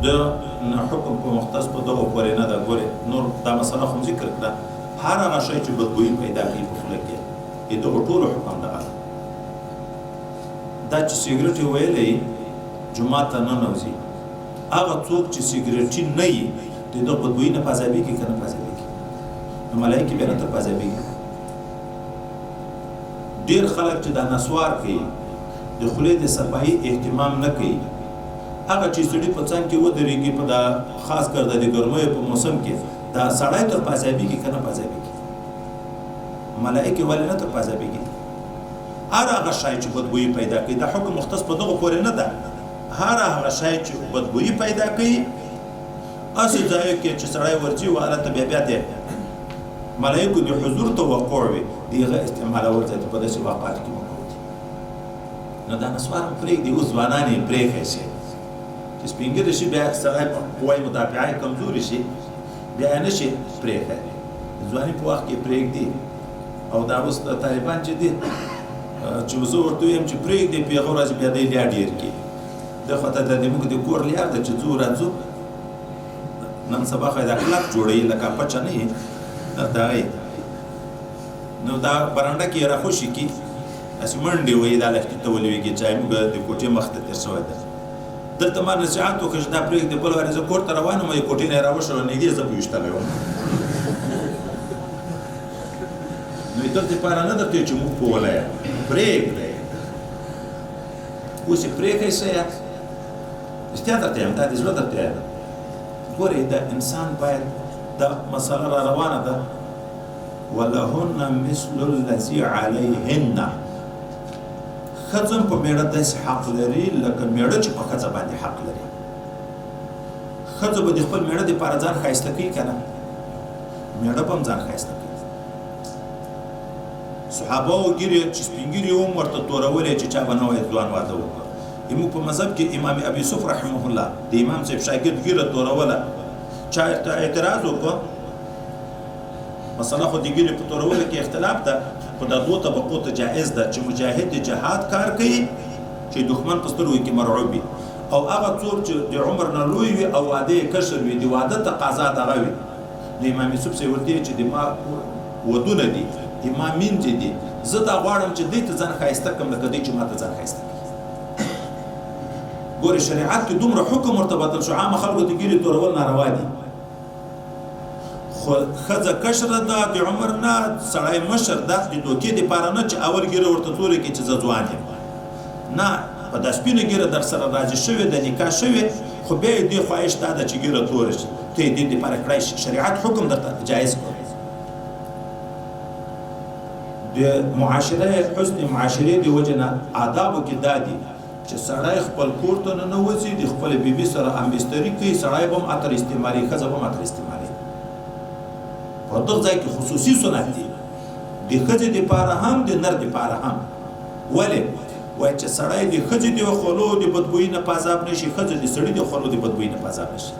د حکم په مختص په دغه پورې نه ده. ګورې نور دا مسله خو ذکر کړه، هر هغه شی چې بدبویي پیدا کوي په خوله کې د دغو ټولو حکم دغه ده. دا چې سګرټ یې ویلی جومات ته ننوځي، هغه څوک چې سګرټي نه وي د دغه بدبویي نه پازابېږي که نه پازابېږي؟ نو ملایکې بیا نه تر پازابېږي. ډېر خلک چې دا نسوار کوي، د خولې د صفایي اهتمام نه کوي، هغه چې سړي په څنګ کې ودرېږي په دا خاص کر د ګرمیو په موسم کې دا سړی تر پازابېږي که نه پازابېږي؟ ملایکې ولې نه تر پازابېږي؟ هر هغه شی چې بدبویي پیدا کوي، دا حکم مختص په دغو پورې نه ده. هر هغه شی چې بدبویي پیدا کوي هسې ځایو کې چې سړی ورځي و هلته بیا د ملایکو د حضور توقع وي د هغه استعمالول ځای ته په داسې واقعاتو کې مکروه دي. نو دا نسوار هم پرېږدي، اوس ځوانان یې پرېښی شي چې سپین ږیری شي، بیا سړی په قوه مدافعه یې کمزوري شي، بیا یې نه شي پرېښی. د ځواني په وخت کې پرېږدي. او دا اوس طالبان چې دي چې زه ورته ویم چې پرېږدي، په هغه ورځ بیا دی لیا ډېر کړي. دغه ته د زموږ د کور لیا ده چې ځو راځو، نن سبا خو یې دا کلک جوړوي لکه پچه نه یې دغه. نو دا برنډه کې یې راخوشي کړي، هسې منډې وایي دا لښتي ته ولوېږي چې موږ د کوټې مخ ته تېر شوی ده. دلته ما نصیحت وکړ چې دا پرېږدي، بل وارې زه کور ته روان یم، کوټې نه یې راوشړه نږدې زه وویشتلی وم. نو یې دلته لپاره نه درته چې موږ په وله یم، پرېږدی. اوس یې پرېښی څه یاست؟ رښتیا درته یم، دا د زړه درته یم. ګورې د انسان باید دا مسله را روانه ده، ولهن مثل الذي علیهن. ښځه په میړه داسې حق لري لکه میړه چې په ښځه باندې حق لري. ښځه به د خپل میړه دپاره ځان ښایسته کوي که نه؟ میړه به هم ځان ښایسته کوي. صحابه وګیرې چې سپین ږیري هم ورته تورولې چې چا به نوی ځوان واده وکړه. زموږ په مذهب کې امام ابي یوسف رحمه الله د امام صاحب شاګرد ږیره توروله، چا اعتراض وکړه. مثلا خو د ږیرې په تورولو کې اختلاف ده، خو دا دوه طبقو ته جایز ده چې مجاهد د جهاد کار کوي چې دښمن په سترګو کې مرعوب وي، او هغه څوک چې د عمر نه لوی وي او واده یې کشر وي، د واده تقاضا دغه وي. د امام یوسف صاحب ورته چې د ما ودونه دي، د ما میندې دي، زه دا غواړم چې دوی ته ځان ښایسته کړم لکه دوی چې ما ته ځان ښایسته کړي. ګورې شریعت کې دومره حکم ورته بدل شو، عامه خلکو ته ږیرې تورول ناروا دي. خو ښځه کشره ده، د عمر نه سړی مشر ده، د دوکې دپاره نه چې اول ږیره ورته تورې کړي چې زه ځوان یم. نه، په دا سپینه ږیره در سره راضي شوې ده، نکاح شوې، خو بیا یې دې خواهش دا ده چې ږیره توره شي، ته یې دې دپاره کړی شي. شریعت حکم درته جایز کړی. د معاشره حسن معاشرې د وجې نه آدابو کې دا دي چې سړی خپل کور ته ننوځي، د خپلې بیبي سره همبستري کوي، سړی به هم عطر استعمالي، ښځه به هم عطر استعمالي. په دغه ځای کې خصوصي سنت دي، د ښځې دپاره هم د نر دپاره هم. ولې؟ وایي چې سړی د ښځې د خولو د بدبویي نه په عذاب نه شي، ښځه د سړي د خولو د بدبویي نه په عذاب نه شي.